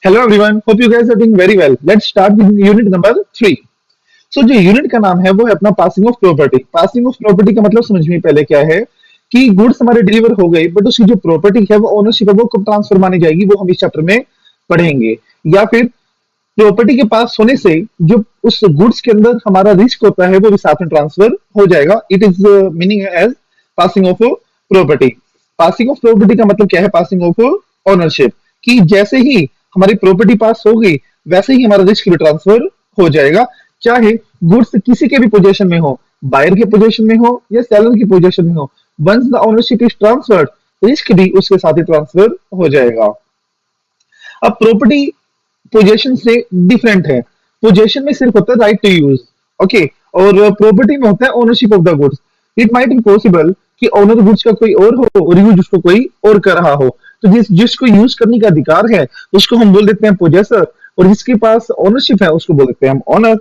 Hello everyone, hope you guys are doing very well. Let's start with unit number 3. So जो unit का नाम है वो है अपना passing of property. Passing of property का मतलब समझ में पहले क्या है कि गुड्स हमारे डिलीवर हो गए बट उसकी जो प्रॉपर्टी है वो ओनरशिप है वो कब ट्रांसफर मानी जाएगी वो हम इस चैप्टर में पढ़ेंगे। या फिर प्रॉपर्टी के पास होने से जो उस गुड्स के अंदर हमारा रिस्क होता है वो भी साथ में ट्रांसफर हो जाएगा। It is meaning as passing of property. Passing of property का मतलब क्या है? पासिंग ऑफ ओनरशिप, कि जैसे ही हमारी प्रॉपर्टी पास होगी वैसे ही हमारा रिस्क भी ट्रांसफर हो जाएगा, चाहे गुड्स किसी के भी पोजीशन में हो, बायर के पोजीशन में हो या सेलर की पोजीशन में हो। Once the ownership is transferred, risk भी उसके साथ ही ट्रांसफर हो जाएगा। अब प्रॉपर्टी पोजेशन से डिफरेंट है। पोजेशन में सिर्फ होता है राइट टू यूज, ओके, और प्रॉपर्टी में होता है ownership of the goods. It might be possible कि ओनर गुड्स का कोई और हो और यूज उसको कोई और कर रहा हो, तो जिसको यूज करने का अधिकार है उसको हम बोल देते हैं पोजेसर, और जिसके पास ओनरशिप है उसको बोल देते हैं हम ओनर।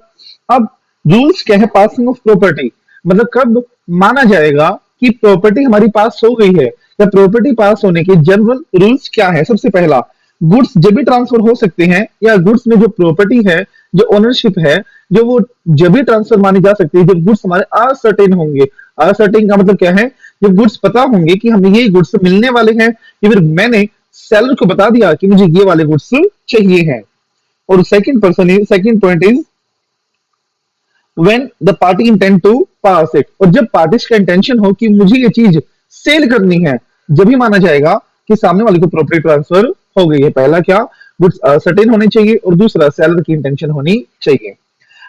अब रूल्स क्या है पासिंग ऑफ प्रॉपर्टी? मतलब कब माना जाएगा कि प्रॉपर्टी हमारी पास हो गई है, या प्रॉपर्टी पास होने के जनरल रूल्स क्या है? सबसे पहला, गुड्स जब भी ट्रांसफर हो सकते हैं, या गुड्स में जो प्रॉपर्टी है, जो ओनरशिप है, जो वो जब भी ट्रांसफर मानी जा सकती है जब गुड्स हमारे असर्टेन होंगे। असर्टेन का मतलब क्या है? जब गुड्स पता होंगे कि हमें ये गुड्स मिलने वाले हैं, या फिर मैंने सेलर को बता दिया कि मुझे ये वाले गुड्स चाहिए हैं। और second point is when the party intend to pass it, और जब पार्टीज का इंटेंशन हो कि मुझे ये चीज सेल करनी है, जब भी माना जाएगा कि सामने वाले को प्रॉपर्टी ट्रांसफर हो गई है। पहला क्या? गुड्स सर्टेन होने चाहिए, और दूसरा सेलर की इंटेंशन होनी चाहिए।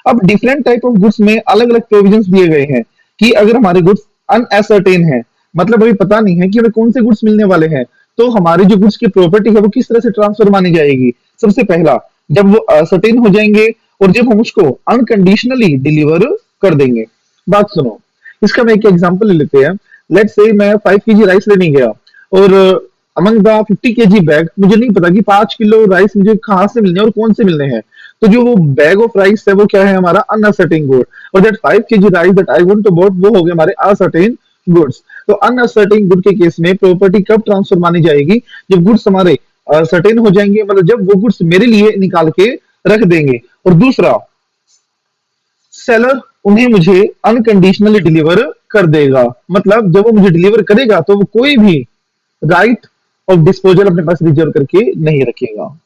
अब डिफरेंट टाइप ऑफ गुड्स में अलग अलग प्रोविजंस दिए गए हैं कि अगर हमारे गुड्स अनएसर्टेन है, मतलब अभी पता नहीं है कि हमें कौन से गुड्स मिलने वाले हैं, तो हमारी जो गुड्स की प्रॉपर्टी है वो किस तरह से ट्रांसफर मानी जाएगी? सबसे पहला, जब वो असर्टेन हो जाएंगे और जब हम उसको अनकंडीशनली डिलीवर कर देंगे। बात सुनो, इसका मैं एक एग्जांपल ले लेते हैं। लेट्स से मैं 5 kg राइस लेने गया, और अमंग द 50 kg बैग मुझे नहीं पता कि 5 किलो राइस मुझे कहाँ से मिलने हैं और कौन से मिलने हैं। तो जो वो बैग ऑफ राइस है वो क्या है? हमारा अनअसर्टेन गुड, और that 5 kg rice that I want to bought वो हो गए हमारे असर्टेन गुड्स। तो अनअसर्टेन गुड के केस में प्रॉपर्टी कब ट्रांसफर मानी जाएगी? जब गुड्स हमारे सर्टेन हो जाएंगे, मतलब जब वो गुड्स मेरे लिए निकाल के रख देंगे। और दूसरा, सेलर उन्हें मुझे अनकंडीशनली डिलीवर कर देगा, मतलब जब वो मुझे डिलीवर करेगा तो वो कोई भी राइट ऑफ डिस्पोजल अपने पास रिजर्व करके नहीं रखेगा।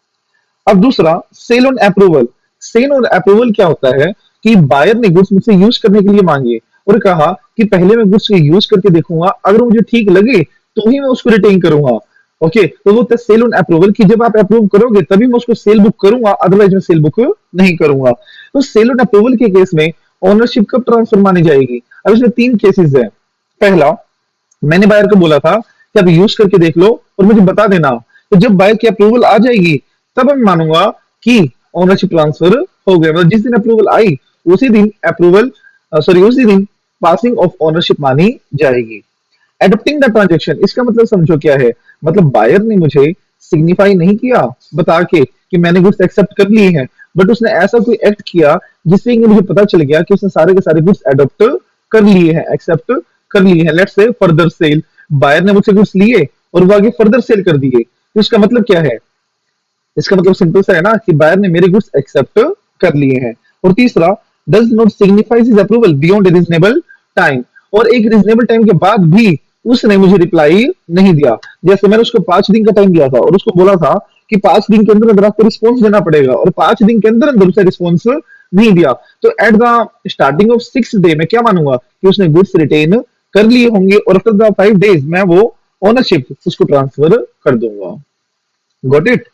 अब दूसरा, sale on approval. Sale on approval क्या होता है कि बायर ने गुड्स मुझसे यूज करने के लिए मांगे और कहा कि पहले मैं गुड्स को यूज करके देखूंगा, अगर मुझे ठीक लगे तो ही मैं उसको रिटेन करूंगा। ओके, तो वो होता है सेल ऑन अप्रूवल, कि जब आप अप्रूव करोगे तभी मैं उसको सेल बुक करूंगा, अदरवाइज मैं सेल बुक नहीं करूंगा। तो सेल ऑन अप्रूवल के केस में ओनरशिप कब ट्रांसफर मानी जाएगी? अब इसमें 3 केसेस है। पहला, मैंने बायर को बोला था कि आप यूज करके देख लो और मुझे बता देना, तो जब बायर की अप्रूवल आ जाएगी तब मैं मानूंगा कि ओनरशिप ट्रांसफर हो गया। मतलब जिस दिन अप्रूवल आई उसी दिन उसी दिन पासिंग ऑफ ओनरशिप मानी जाएगी। एडप्टिंग द ट्रांजेक्शन, इसका मतलब समझो क्या है? मतलब बायर ने मुझे सिग्निफाई नहीं किया बता के कि मैंने गुड्स एक्सेप्ट कर लिए हैं, बट उसने ऐसा कोई एक्ट किया जिससे कि मुझे पता चल गया कि उसने सारे के सारे गुड्स एडॉप्ट कर लिए हैं, एक्सेप्ट कर लिए हैं। Let's say further cell, buyer ने मुझसे गुड्स लिए और वो आगे फर्दर सेल कर दिए, तो इसका मतलब क्या है? इसका मतलब सिंपल सा है ना कि बायर ने मेरे गुड्स एक्सेप्ट कर लिए हैं। और तीसरा, does not signifies his approval beyond reasonable time, और एक रीजनेबल टाइम के बाद भी उसने मुझे रिप्लाई नहीं दिया। जैसे मैंने उसको 5 दिन का टाइम दिया था और उसको बोला था कि 5 दिन के अंदर अंदर आपको रिस्पॉन्स देना पड़ेगा, और 5 दिन के अंदर अंदर उसे रिस्पॉन्स नहीं दिया, तो at the starting of 6th day मैं क्या मानूंगा कि उसने गुड्स रिटेन कर लिए होंगे, और आफ्टर द 5 डेज मैं वो ओनरशिप उसको ट्रांसफर कर दूंगा। Got it?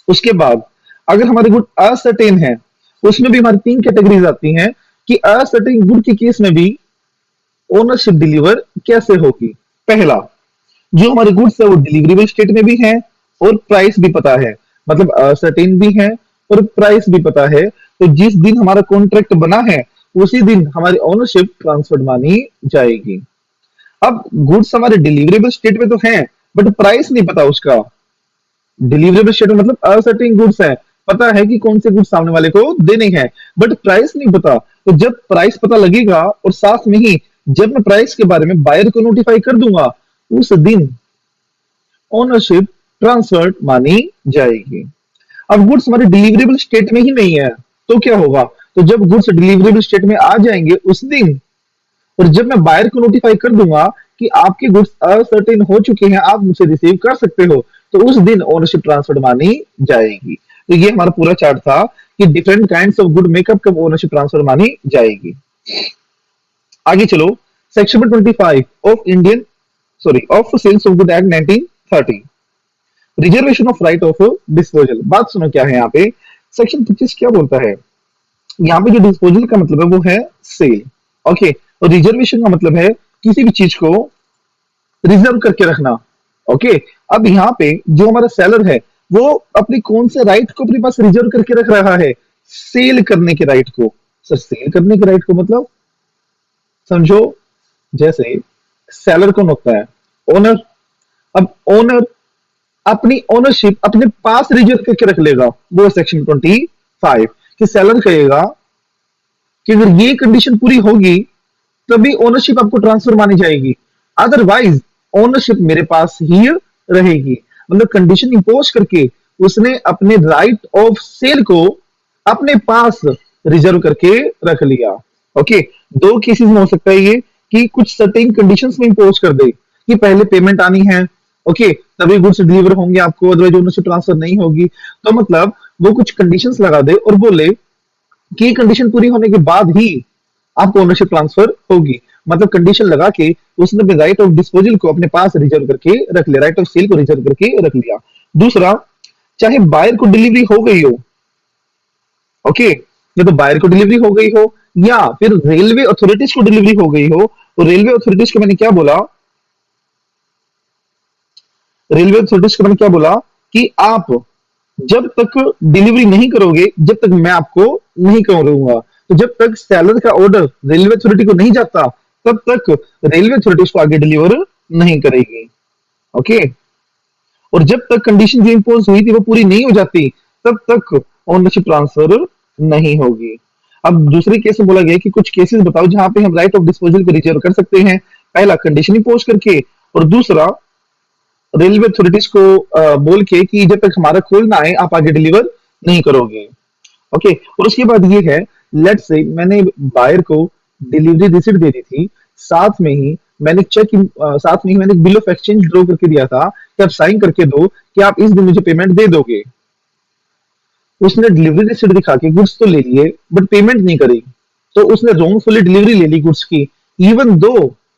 उसके बाद अगर हमारे गुड असर्टेन है, उसमें भी हमारी 3 कैटेगरीज आती हैं कि असर्टेन गुड के केस में भी ओनरशिप डिलीवर कैसे होगी। पहला, जो हमारे गुड्स है वो डिलीवरेबल स्टेट में भी है और प्राइस भी पता है, मतलब सर्टेन भी है और प्राइस भी पता है, तो जिस दिन हमारा कॉन्ट्रैक्ट बना है उसी दिन हमारी ओनरशिप ट्रांसफर मानी जाएगी। अब गुड्स हमारे डिलीवरेबल स्टेट में तो है बट प्राइस नहीं पता उसका। डिलीवरेबल स्टेट मतलब असर्टेन गुड्स है, पता है कि कौन से गुड्स सामने वाले को देने हैं, बट प्राइस नहीं पता। तो जब प्राइस पता लगेगा और साथ में ही जब मैं प्राइस के बारे में बायर को नोटिफाई कर दूंगा, उस दिन ओनरशिप ट्रांसफर मानी जाएगी। अब गुड्स हमारे डिलीवरेबल स्टेट में ही नहीं है, तो क्या होगा? तो जब गुड्स डिलीवरेबल स्टेट में आ जाएंगे उस दिन, और जब मैं बायर को नोटिफाई कर दूंगा कि आपके गुड्स असर्टेन हो चुके हैं, आप मुझसे रिसीव कर सकते हो, तो उस दिन ओनरशिप ट्रांसफर मानी जाएगी। तो ये हमारा पूरा चार्ट था कि different kinds of good makeup कब ओनरशिप ट्रांसफर मानी जाएगी। आगे चलो, section 25 of Indian sorry of sales of good act 1930, reservation of right of disposal. बात सुनो क्या है यहाँ पे, सेक्शन 25 क्या बोलता है? यहाँ पे जो डिस्पोजल का मतलब है वो है सेल, ओके, और रिजर्वेशन का मतलब है किसी भी चीज को रिजर्व करके रखना, ओके। अब यहाँ पे जो हमारा सेलर है वो अपनी कौन से राइट को अपने पास रिजर्व करके रख रहा है? सेल करने के राइट को। सर सेल करने के राइट को मतलब समझो, जैसे सेलर कौन होता है? ओनर। अब ओनर अपनी ओनरशिप अपने पास रिजर्व करके रख लेगा, वो सेक्शन 25 कि सेलर कहेगा कि अगर ये कंडीशन पूरी होगी तभी ओनरशिप आपको ट्रांसफर मानी जाएगी, अदरवाइज ओनरशिप मेरे पास ही रहेगी। मतलब कंडीशन इंपोज करके उसने अपने राइट ऑफ सेल को अपने पास रिजर्व करके रख लिया, ओके। दो केसेस में हो सकता है ये कि कुछ सर्टेन कंडीशंस में इंपोज कर दे कि पहले पेमेंट आनी है, ओके, तभी गुड्स डिलीवर होंगे आपको, अदरवाइज ओनरशिप ट्रांसफर नहीं होगी। तो मतलब वो कुछ कंडीशंस लगा दे और बोले कि कंडीशन पूरी होने के बाद ही आपको ओनरशिप ट्रांसफर होगी। मतलब कंडीशन लगा के उसने अपने राइट ऑफ डिस्पोजल को अपने पास रिजर्व करके रख लिया, राइट ऑफ सेल को रिजर्व करके रख लिया। दूसरा, चाहे बायर को डिलीवरी हो गई हो, ओके, या तो बायर को डिलीवरी हो गई हो या फिर रेलवे अथॉरिटीज को डिलीवरी हो गई हो, तो रेलवे अथॉरिटीज को मैंने क्या बोला? रेलवे अथॉरिटीज को मैंने क्या बोला कि आप जब तक डिलीवरी नहीं करोगे, जब तक मैं आपको नहीं करूंगा। तो जब तक सेलर का ऑर्डर रेलवे अथॉरिटी को नहीं जाता, तब तक रेलवे अथॉरिटी उसको आगे डिलीवर नहीं करेगी, ओके। और जब तक कंडीशन जो इंपोज हुई थी वो पूरी नहीं हो जाती, तब तक ओनरशिप ट्रांसफर नहीं होगी। अब दूसरे केस में बोला गया कि कुछ केसेस बताओ जहां पे हम राइट ऑफ डिस्पोजल को रिजर्व कर सकते हैं। पहला, कंडीशन इंपोज करके, और दूसरा रेलवे अथॉरिटीज को बोल के कि जब तक हमारा खोल ना आए आप आगे डिलीवर नहीं करोगे, ओके। और उसके बाद ये है, लेट्स से मैंने बायर को डिलीवरी रिसिप्ट दे दी थी, साथ में ही मैंने साथ में ही मैंने बिल ऑफ एक्सचेंज ड्रॉ करके दिया था कि आप साइन करके दो कि आप इस दिन मुझे पेमेंट दे दोगे। उसने डिलीवरी रिसिप्ट दिखा के गुड्स तो ले लिए बट पेमेंट नहीं करी, तो उसने रॉन्गफुली डिलीवरी ले ली गुड्स की। इवन दो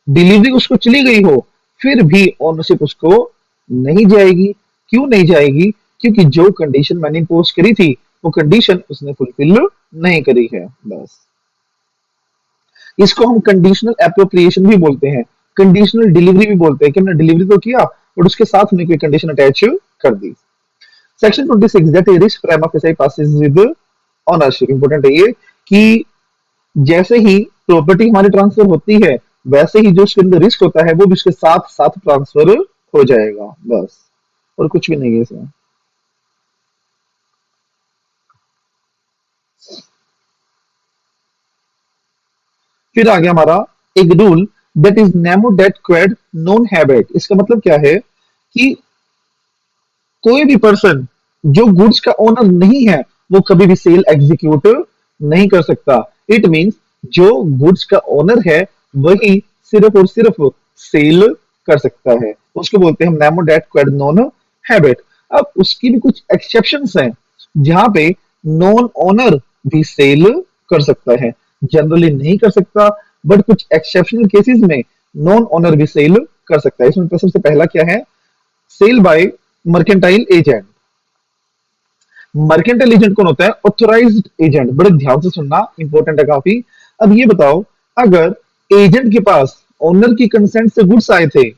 डिलीवरी उसको चली गई हो, फिर भी ओनरशिप उसको नहीं जाएगी। क्यों नहीं जाएगी? क्योंकि जो कंडीशन मैंने इंपोज करी थी वो कंडीशन उसने फुलफिल नहीं करी है, बस। इसको हम कंडीशनल एप्रोप्रिएशन भी बोलते हैं, कंडीशनल डिलीवरी भी बोलते हैं कि हमने डिलीवरी तो किया और उसके साथ में कोई कंडीशन अटैच कर दी। Section 26 that a risk prima facie passes with ownership. Important है ये कि जैसे ही प्रॉपर्टी हमारी ट्रांसफर होती है, वैसे ही जो उसके अंदर रिस्क होता है वो भी उसके साथ साथ ट्रांसफर हो जाएगा, बस, और कुछ भी नहीं है इसमें। फिर आ गया हमारा एक rule, that is nemo dat quod non habet. इसका मतलब क्या है कि कोई भी पर्सन जो गुड्स का ओनर नहीं है वो कभी भी सेल एग्जीक्यूट नहीं कर सकता। इट मींस जो गुड्स का ओनर है वही सिर्फ और सिर्फ सेल कर सकता है, उसको बोलते हैं हम nemo dat quod non habet. अब उसकी भी कुछ एक्सेप्शंस हैं जहां पे नॉन ओनर भी सेल कर सकता है, जनरली नहीं कर सकता, बट कुछ एक्सेप्शनल केसेस में नॉन ओनर भी सेल कर सकता है। इसमें तो सबसे पहला क्या है? Sale by mercantile agent. Mercantile agent कौन होता है? Authorised agent. बड़े ध्यान से सुनना, इंपॉर्टेंट है काफी। अब ये बताओ, अगर एजेंट के पास ओनर की कंसेंट से गुड्स आए थे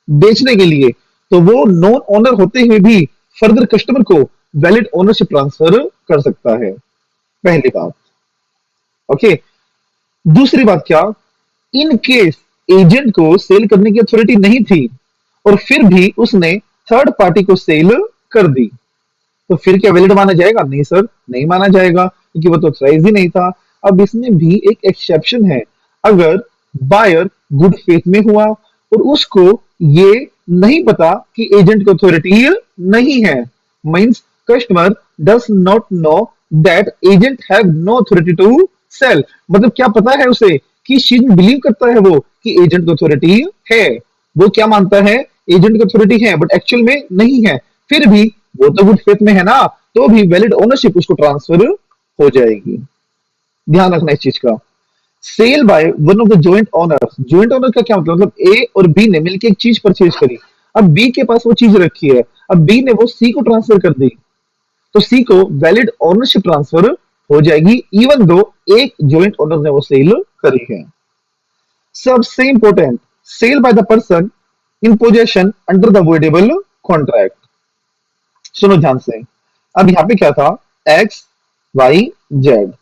बेचने के लिए, तो वो नॉन ओनर होते हुए भी फर्दर कस्टमर को वैलिड ओनरशिप ट्रांसफर कर सकता है, पहली बात, ओके। दूसरी बात क्या? इन केस एजेंट को सेल करने की अथॉरिटी नहीं थी और फिर भी उसने थर्ड पार्टी को सेल कर दी, तो फिर क्या वैलिड माना जाएगा? नहीं सर, नहीं माना जाएगा, क्योंकि वो तो ऑथराइज ही नहीं था। अब इसमें भी एक एक्सेप्शन है, अगर बायर गुड फेथ में हुआ और उसको ये नहीं पता कि एजेंट की अथॉरिटी नहीं है, means customer does not know that agent have no authority to sell. मतलब क्या पता है उसे कि इस चीज में बिलीव करता है वो कि एजेंट को अथॉरिटी है। वो क्या मानता है, एजेंट को अथॉरिटी है, बट एक्चुअल में नहीं है। फिर भी वो तो गुड फेथ में है ना, तो भी वैलिड ओनरशिप उसको ट्रांसफर हो जाएगी। ध्यान रखना इस चीज का। Sale by one of the joint owners, joint owner का क्या मतलब ए और बी ने मिलकर एक चीज परचेज करी। अब बी के पास वो चीज रखी है, अब बी ने वो सी को ट्रांसफर कर दी, तो सी को वैलिड ओनरशिप ट्रांसफर हो जाएगी इवन दो एक जॉइंट ओनर ने वो सेल करी है। सबसे important, sale by the person in possession under the voidable contract. सुनो ध्यान से। अब यहां पे क्या था, एक्स वाई जेड।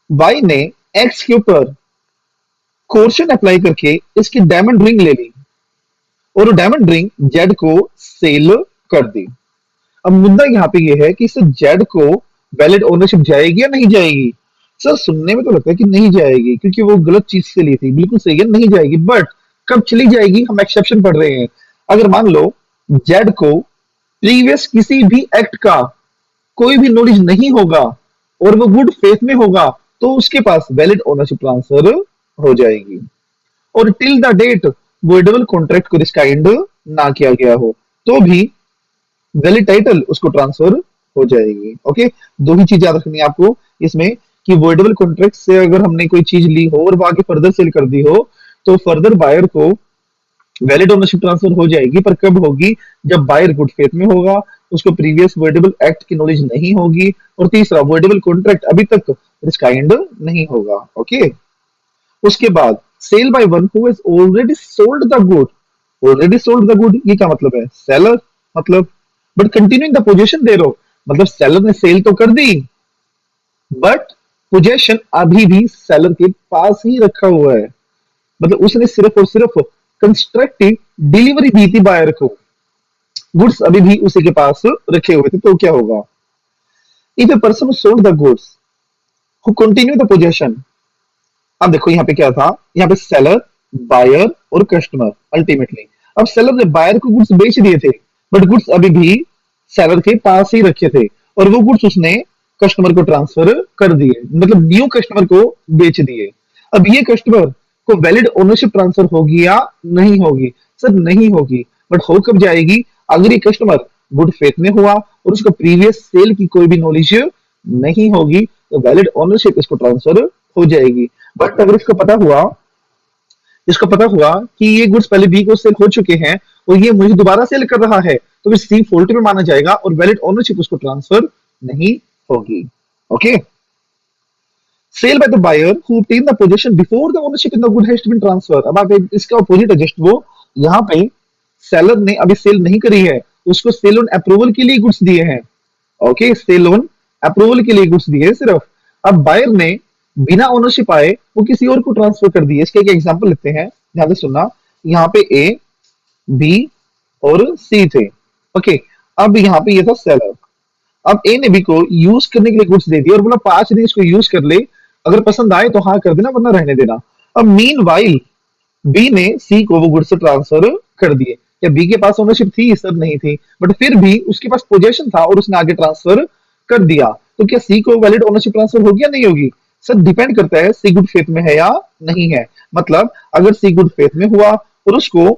वाई ने एक्स के ऊपर कोर्शन अप्लाई करके इसकी डायमंड रिंग ले ली और वो डायमंड रिंग जेड को सेल कर दी। अब मुद्दा यहाँ पे ये है कि इससे जेड को वैलिड ओनरशिप जाएगी या नहीं जाएगी। सर सुनने में तो लगता है कि नहीं जाएगी क्योंकि वो गलत चीज से ली थी, बिल्कुल सही है, नहीं जाएगी। बट कब चली जाएगी, हम एक्सेप्शन पढ़ रहे हैं। अगर मान लो जेड को प्रीवियस किसी भी एक्ट का कोई भी नॉलेज नहीं होगा और वो गुड फेथ में होगा, तो उसके पास वैलिड ओनरशिप ट्रांसफर हो जाएगी। और till the date voidable contract को रिस्काइंड ना किया गया हो, तो भी वैलिड टाइटल उसको ट्रांसफर हो जाएगी। ओके, दो ही चीज याद रखनी है आपको इसमें कि वोइडेबल कॉन्ट्रैक्ट से अगर हमने कोई चीज ली हो और वो आगे फर्दर सेल कर दी हो, तो फर्दर बायर को वैलिड ओनरशिप ट्रांसफर हो जाएगी। पर कब होगी, जब बायर गुड फेथ में होगा, उसको प्रीवियस वोइडेबल एक्ट की नॉलेज नहीं होगी, और तीसरा वोइडेबल कॉन्ट्रैक्ट अभी तक रिस्काइंड नहीं होगा। ओके, उसके बाद sale by one who has already sold the good. Already sold the good ये क्या मतलब है, सेलर मतलब, बट कंटिन्यूइंग द पोजीशन दे रहो, मतलब सेलर ने सेल तो कर दी बट पोजेशन अभी भी सेलर के पास ही रखा हुआ है। मतलब उसने सिर्फ और सिर्फ कंस्ट्रक्टिव डिलीवरी दी थी बायर को, गुड्स अभी भी उसी के पास रखे हुए थे। तो क्या होगा, if a person sold the goods who continue the possession. अब देखो यहाँ पे क्या था, यहाँ पे सेलर, बायर और कस्टमर अल्टीमेटली। अब सेलर ने बायर को गुड्स बेच दिए थे, बट गुड्स अभी भी सेलर के पास ही रखे थे, और वो गुड्स उसने कस्टमर को ट्रांसफर कर दिए, मतलब न्यू कस्टमर को बेच दिए। अब ये कस्टमर को वैलिड ओनरशिप ट्रांसफर होगी या नहीं होगी, सर नहीं होगी। बट हो कब जाएगी, अगर ये कस्टमर गुड फेथ में हुआ और उसको प्रीवियस सेल की कोई भी नॉलेज नहीं होगी, तो वैलिड ओनरशिप इसको ट्रांसफर हो जाएगी। बट अगर इसको पता हुआ कि ये गुड्स पहले बी को सेल हो चुके हैं और ये मुझे दोबारा सेल कर रहा है, तो फिर सी फॉल्ट में माना जाएगा और वैलिड ओनरशिप उसको ट्रांसफर नहीं होगी। Okay, sale by the buyer who obtained the position before the ownership in the good has been transfer. अब आप इसका अपोजिट है जस्ट वो, यहाँ पे सेलर ने अभी सेल नहीं करी है, उसको सेल ऑन अप्रूवल के लिए गुड्स दिए हैं। ओके, सेल ऑन अप्रूवल के लिए गुड्स दिए सिर्फ। अब बायर ने बिना ओनरशिप आए वो किसी और को ट्रांसफर कर दिए। इसका एक एग्जांपल लेते हैं, ध्यान से सुनना। यहाँ पे ए, बी और सी थे। ओके, अब यहाँ पे ये था सेलर। अब ए ने बी को यूज करने के लिए गुड्स दे दिया और बोला 5 दिन इसको यूज कर ले, अगर पसंद आए तो हाँ कर देना वरना रहने देना। अब मीन वाइल बी ने सी को वो गुड्स ट्रांसफर कर दिए। क्या बी के पास ओनरशिप थी, सर नहीं थी, बट फिर भी उसके पास पोजेशन था और उसने आगे ट्रांसफर कर दिया। तो क्या सी को वैलिड ओनरशिप ट्रांसफर होगी या नहीं होगी, सर डिपेंड करता है सी गुड फेथ में है या नहीं है। मतलब अगर सी गुड फेथ में हुआ और उसको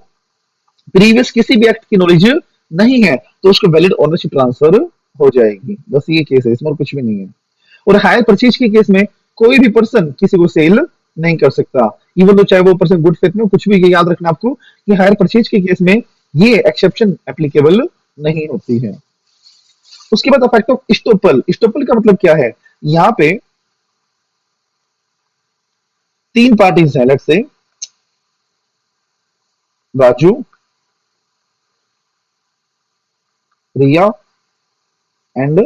प्रीवियस किसी भी एक्ट की नॉलेज नहीं है, तो उसको वैलिड ओनरशिप ट्रांसफर हो जाएगी। बस ये केस है, इसमें और कुछ भी नहीं है। और हायर परचेज के केस में कोई भी पर्सन किसी को सेल नहीं कर सकता, इवन तो चाहे वो पर्सन गुड फेथ में कुछ भी। ये याद रखना आपको कि हायर परचेज के केस में ये एक्सेप्शन एप्लीकेबल नहीं होती है। उसके बाद इफेक्ट ऑफ स्टोपल। स्टोपल का मतलब क्या है, यहाँ पे 3 पार्टीज हैं, let's say Raju, Riya and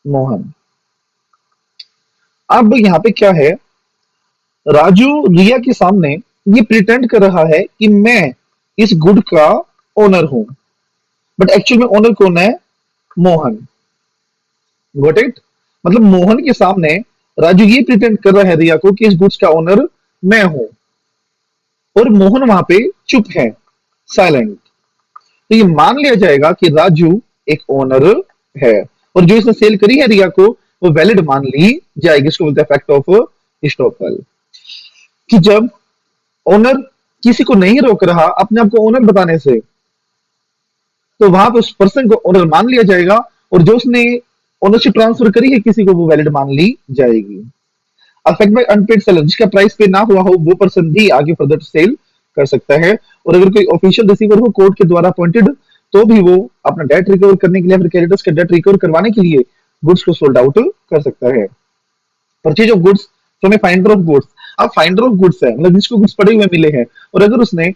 Mohan. अब यहाँ पे क्या है, राजू रिया के सामने ये प्रिटेंड कर रहा है कि मैं इस गुड का ओनर हूं, बट एक्चुअल में ओनर कौन है, मोहन। Got it. मतलब मोहन के सामने राजू ये प्रिटेंड कर रहा है रिया को कि इस गुड्स का ओनर मैं हूं, और मोहन वहां पे चुप है, साइलेंट। तो ये मान लिया जाएगा कि राजू एक ओनर है, और जो इसने सेल करी है रिया को वो वैलिड मान ली जाएगी। इसको बोलते हैं फैक्ट ऑफ स्टॉपल, कि जब ओनर किसी को नहीं रोक रहा अपने आप को ओनर बताने से, तो वहां पे उस पर्सन को ओनर मान लिया जाएगा, और जो उसने ओनरशिप ट्रांसफर करी है किसी को वो वैलिड मान ली जाएगी। अफेक्ट बाय अनपेड सेलर, जिसका प्राइस पे ना हुआ हो वो पर्सन भी आगे फर्दर सेल कर सकता है। और अगर कोई ऑफिशियल रिसीवर हो कोर्ट के द्वारा अपॉइंटेड, तो भी वो अपना डेट रिकवर करने के लिए, फिर क्रेडिटर्स का डेट रिकवर करवाने के लिए गुड्स को सोल्ड आउट कर सकता है। Purchase of goods from A finder of goods, अब फाइंडर ऑफ गुड्स है मतलब जिसको गुड्स पड़े हुए मिले हैं, और अगर उसने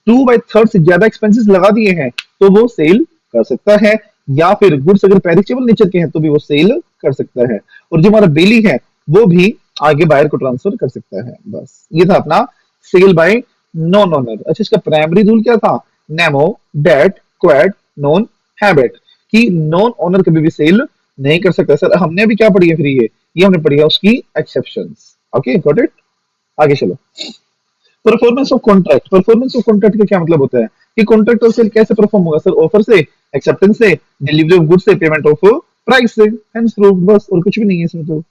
2/3 से ज्यादा एक्सपेंसेस लगा दिए हैं तो वो सेल कर सकता है, या फिर गुड्स अगर पेरिशेबल नेचर के हैं तो भी वो सेल कर सकता है, और जो हमारा बेली है वो भी आगे बायर को ट्रांसफर कर सकता है। बस ये था अपना सेल बाय नॉन ओनर। अच्छा, इसका प्राइमरी रूल क्या था? नेमो डेट क्वेट नॉन हैबिट, कि नॉन ओनर कभी भी सेल नहीं कर सकता। सर हमने अभी क्या पढ़ी है फिर? ये हमने पढ़ी है उसकी एक्सेप्शंस। Okay, got it. आगे चलो। Performance of contract, performance of contract का क्या मतलब होता है कि कॉन्ट्रैक्ट और सेल कैसे परफॉर्म होगा? सर ऑफर से, एक्सेप्टेंस से, डिलीवरी ऑफ गुड्स से, पेमेंट ऑफ प्राइस से, हेंस प्रूफ, बस और कुछ भी नहीं है इसमें। तो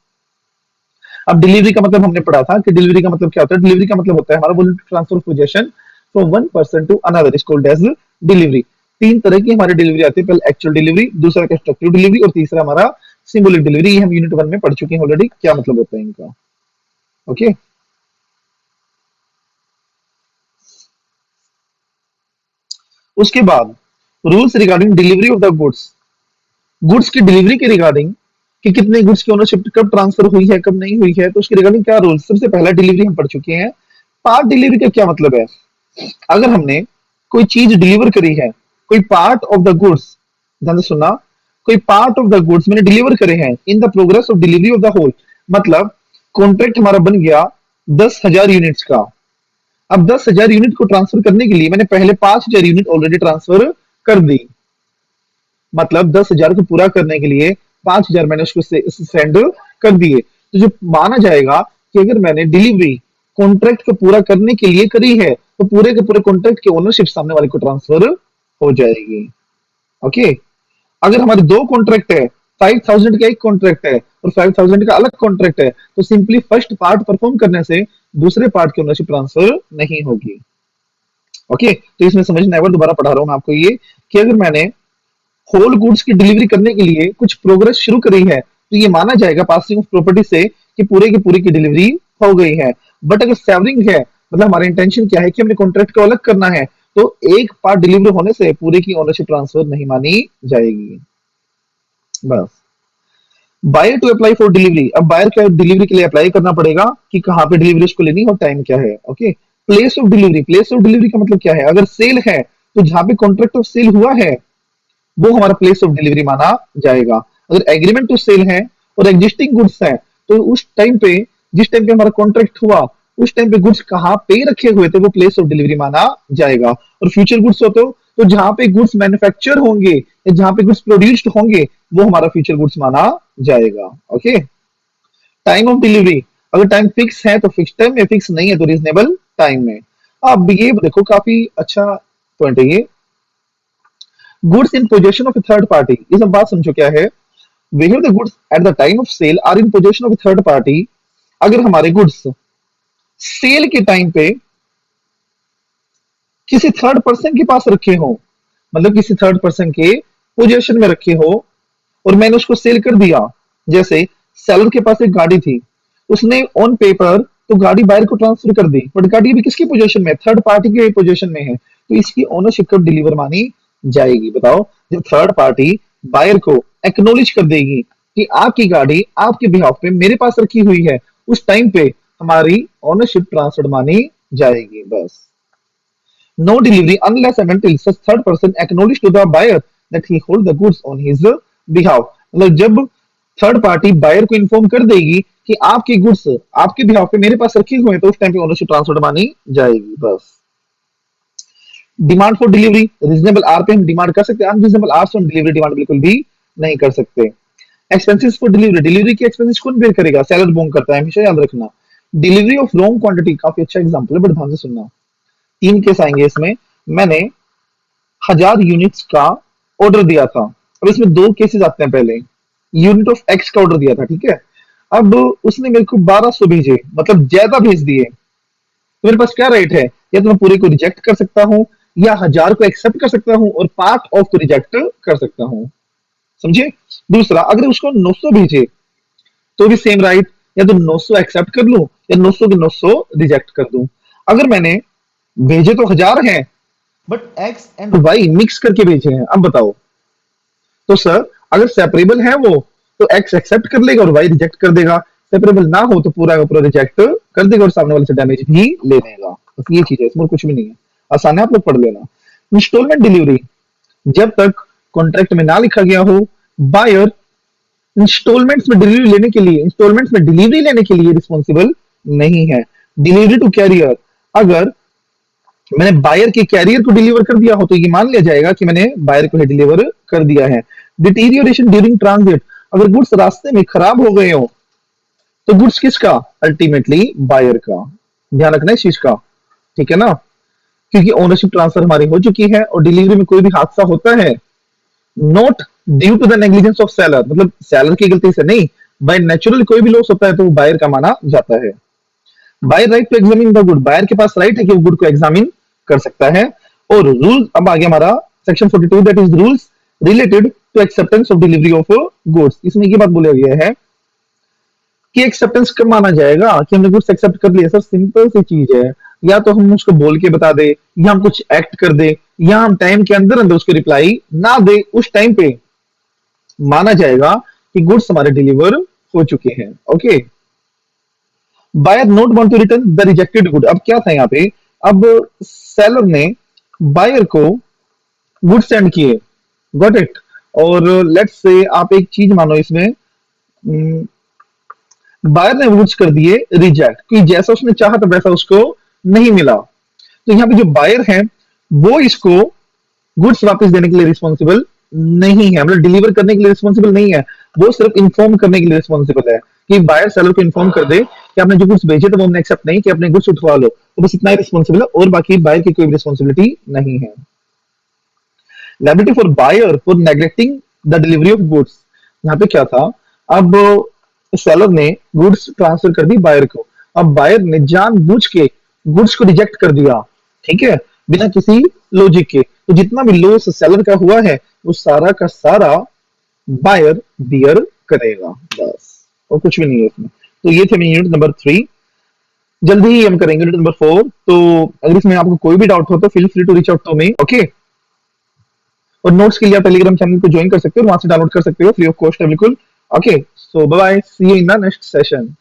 अब डिलीवरी का मतलब हमने पढ़ा था कि डिलीवरी का मतलब क्या होता है। डिलीवरी का मतलब होता है हमारा voluntary transfer of possession from one person to another, is called as delivery. तीन तरह की हमारी डिलीवरी आती है, पहले एक्चुअल डिलीवरी, दूसरा कंस्ट्रक्टिव डिलीवरी, और तीसरा हमारा सिंबॉलिक डिलीवरी। ये हम यूनिट 1 में पढ़ चुके हैं ऑलरेडी, क्या मतलब होता है इनका। ओके, उसके बाद rules regarding delivery of the goods, goods की डिलीवरी के रिगार्डिंग, कि कितने गुड्स की ओनरशिप कब ट्रांसफर हुई है कब नहीं हुई है, तो उसके रिगार्डिंग क्या रूल्स। सबसे पहला डिलीवरी हम पढ़ चुके हैं। पार्ट डिलीवरी का क्या मतलब है? अगर हमने कोई चीज डिलीवर करी है, कोई पार्ट ऑफ द गुड्स, ध्यान से सुनना, कोई पार्ट ऑफ द गुड्स मैंने डिलीवर करे हैं in the progress of delivery of the whole, मतलब कॉन्ट्रैक्ट हमारा बन गया 10,000 यूनिट्स का। अब 10,000 यूनिट को ट्रांसफर करने के लिए मैंने पहले 5,000 यूनिट ऑलरेडी ट्रांसफर कर दी, मतलब 10,000 को पूरा करने के लिए 5,000 मैंने उसको सेंड कर दिए। तो जो माना जाएगा कि अगर मैंने डिलीवरी कॉन्ट्रैक्ट को पूरा करने के लिए करी है तो पूरे के पूरे कॉन्ट्रैक्ट की ओनरशिप सामने वाले को ट्रांसफर हो जाएगी। ओके, अगर हमारे दो कॉन्ट्रैक्ट है, 5,000 का एक कॉन्ट्रैक्ट है और 5,000 का अलग कॉन्ट्रैक्ट है, तो सिंपली फर्स्ट पार्ट परफॉर्म करने से दूसरे पार्ट की ओनरशिप ट्रांसफर नहीं होगी। ओके, तो इसमें समझना, एक बार दोबारा पढ़ा रहा हूं मैं आपको ये, कि अगर मैंने होल गुड्स की डिलीवरी करने के लिए कुछ प्रोग्रेस शुरू करी है तो ये माना जाएगा पासिंग ऑफ प्रॉपर्टी से कि पूरे की पूरी की डिलीवरी हो गई है। बट अगर सेवरिंग है, मतलब हमारा इंटेंशन क्या है कि हमने कॉन्ट्रैक्ट को अलग करना है, तो एक पार्ट डिलीवरी होने से पूरे की ओनरशिप ट्रांसफर नहीं मानी जाएगी। बस। Buyer to apply for delivery, अब बायर क्या डिलीवरी के लिए अप्लाई करना पड़ेगा कि कहाँ पे डिलीवरी उसको लेनी हो, टाइम क्या है। Okay, place of delivery, place of delivery का मतलब क्या है? अगर सेल है तो जहां पे कॉन्ट्रैक्ट ऑफ सेल हुआ है वो हमारा प्लेस ऑफ डिलीवरी माना जाएगा। अगर एग्रीमेंट टू सेल है और एग्जिस्टिंग गुड्स है तो उस टाइम पे, जिस टाइम पे हमारा कॉन्ट्रैक्ट हुआ उस टाइम पे गुड्स कहाँ पे रखे हुए थे वो प्लेस ऑफ डिलीवरी माना जाएगा। और फ्यूचर गुड्स हो तो जहां पे गुड्स मैन्युफैक्चर होंगे या जहां पे गुड्स प्रोड्यूस्ड होंगे वो हमारा फ्यूचर गुड्स माना जाएगा। ओके, टाइम ऑफ डिलीवरी, अगर टाइम फिक्स है तो फिक्स टाइम में, फिक्स नहीं है तो रीजनेबल टाइम में। अब ये देखो काफी अच्छा पॉइंट है ये, goods in possession of a third party. ये सब बात समझो क्या है। Where the goods at the time of sale are in possession of a third party, अगर हमारे गुड्स सेल के टाइम पे किसी थर्ड पर्सन के पास रखे हो, मतलब किसी थर्ड पर्सन के पोजेशन में रखे हो और मैंने उसको सेल कर दिया। जैसे सेलर के पास एक गाड़ी थी, उसने ऑन पेपर तो गाड़ी बायर को ट्रांसफर कर दी, बट गाड़ी अभी किसकी पोजीशन में? थर्ड पार्टी के पोजीशन में है, तो इसकी ओनरशिप कब डिलीवर मानी जाएगी? बताओ। जब थर्ड पार्टी बायर को एक्नोलेज कर देगी कि आपकी गाड़ी आपके बिहाफ पे मेरे पास रखी हुई है, उस टाइम पे हमारी ओनरशिप ट्रांसफर मानी जाएगी। बस। No delivery unless and until such third person acknowledge to the buyer that he hold the goods on his behalf, मतलब जब थर्ड पार्टी बायर को इन्फॉर्म कर देगी कि आपके गुड्स आपके बिहाफ पे मेरे पास रखे हुए हैं, तो उस टाइम पे ओनरशिप ट्रांसफर मानी जाएगी। बस। Demand for delivery, reasonable hour पे हम डिमांड कर सकते हैं, अनरीजनेबल आर से हम डिलीवरी डिमांड बिल्कुल भी नहीं कर सकते। एक्सपेंसेस फॉर डिलीवरी, डिलीवरी के एक्सपेंसेस कौन बेयर करेगा? सेलर बोंग करता है, हमेशा याद रखना। डिलीवरी ऑफ रॉन्ग क्वांटिटी काफी अच्छा एग्जांपल है, बट ध्यान से सुनना। तीन केस आएंगे इसमें। मैंने 1,000 यूनिट्स का ऑर्डर दिया था, अब इसमें दो केसेस आते हैं। पहले यूनिट ऑफ एक्स का ऑर्डर दिया था, ठीक है। अब उसने मेरे को 1200 भेजे, मतलब ज्यादा भेज दिए। तो मेरे पास क्या राइट है, या तो मैं पूरे को रिजेक्ट कर सकता हूँ, या 1000 को एक्सेप्ट कर सकता हूँ और पार्ट ऑफ को रिजेक्ट कर सकता हूँ। समझे। दूसरा, अगर उसको 900 भेजे तो भी सेम राइट, या तो 900 एक्सेप्ट कर लूं या 900 के 900 रिजेक्ट कर दूं। अगर मैंने भेजे तो 1000 हैं, but X and Y mix करके भेजे हैं, अब बताओ। तो सर अगर सेपरेबल है वो, तो एक्स एक्सेप्ट कर लेगा और वाई रिजेक्ट कर देगा। सेपरेबल ना हो तो पूरा का पूरा रिजेक्ट कर देगा और सामने वाले से डैमेज भी ले लेगा। बस ये चीज है, इसमें कुछ भी नहीं है। आसान है, आप लोग पढ़ लेना। इंस्टॉलमेंट डिलीवरी, जब तक कॉन्ट्रैक्ट में ना लिखा गया हो, बायर इंस्टॉलमेंट्स में डिलीवरी लेने के लिए रिस्पॉन्सिबल नहीं है। डिलीवरी टू कैरियर, अगर मैंने बायर के कैरियर को डिलीवर कर दिया हो तो ये मान लिया जाएगा कि मैंने बायर को ही डिलीवर कर दिया है। डिटीरियोरेशन ड्यूरिंग ट्रांजिट, अगर गुड्स रास्ते में खराब हो गए हो तो गुड्स किसका, अल्टीमेटली बायर का। ध्यान रखना इस चीज का, ठीक है ना। क्योंकि ओनरशिप ट्रांसफर हमारी हो चुकी है और डिलीवरी में कोई भी हादसा होता है, not due to the negligence of seller, मतलब सेलर की गलती से नहीं, बाय नेचुरल कोई भी लॉस होता है तो वो बायर का माना जाता है। Buyer right to examine the good, buyer के पास राइट है कि वो गुड को एग्जामिन कर सकता है। और रूल, अब आ गया हमारा section 42, that is rules related to acceptance of delivery of goods. इसमें ये बात बोला गया है कि एक्सेप्टेंस कब माना जाएगा कि हमने गुड्स एक्सेप्ट कर लिया। सर सिंपल सी चीज है, या तो हम उसको बोल के बता दे, या हम कुछ एक्ट कर दे, या हम टाइम के अंदर अंदर उसको रिप्लाई ना दे, उस टाइम पे माना जाएगा कि गुड्स हमारे डिलीवर हो चुके हैं। Okay. Buyer not want to return the rejected good, अब क्या था यहाँ पे, अब सेलर ने बायर को गुड सेंड किए, गॉट इट। और लेट्स से आप एक चीज मानो इसमें, बायर ने गुड्स कर दिए रिजेक्ट, क्योंकि जैसा उसने चाहा था वैसा उसको नहीं मिला। तो यहाँ पे जो बायर है वो इसको गुड्स वापस देने के लिए रिस्पॉन्सिबल नहीं है, मतलब डिलीवर करने के लिए रिस्पॉन्सिबल नहीं है। वो सिर्फ इन्फॉर्म करने के लिए रिस्पॉन्सिबल है कि बायर सेलर को इन्फॉर्म कर दे कि आपने जो गुड्स भेजे थे वो हमने एक्सेप्ट नहीं कि अपने गुड्स उठवा लो, तो बस इतना ही रिस्पॉन्सिबल है, और बाकी बायर की कोई रिस्पॉन्सिबिलिटी नहीं है। Liability for buyer for neglecting the delivery of goods, यहाँ पे क्या था, अब सेलर ने गुड्स ट्रांसफर कर दी बायर को, अब बायर ने जानबूझ के गुड्स को रिजेक्ट कर दिया, ठीक है, बिना किसी लॉजिक के। तो जितना भी लॉस सेलर का हुआ है वो सारा का सारा बायर बियर करेगा, बस, और कुछ भी नहीं है इसमें। तो ये थे यूनिट नंबर 3। जल्दी ही हम करेंगे यूनिट नंबर 4। तो अगर इसमें आपको कोई भी डाउट हो तो feel free to reach out to me, okay. और नोट्स के लिए आप टेलीग्राम चैनल को ज्वाइन कर सकते हो, वहां से डाउनलोड कर सकते हो फ्री ऑफ कॉस्ट है बिल्कुल। Okay, so bye bye, see you in the next session.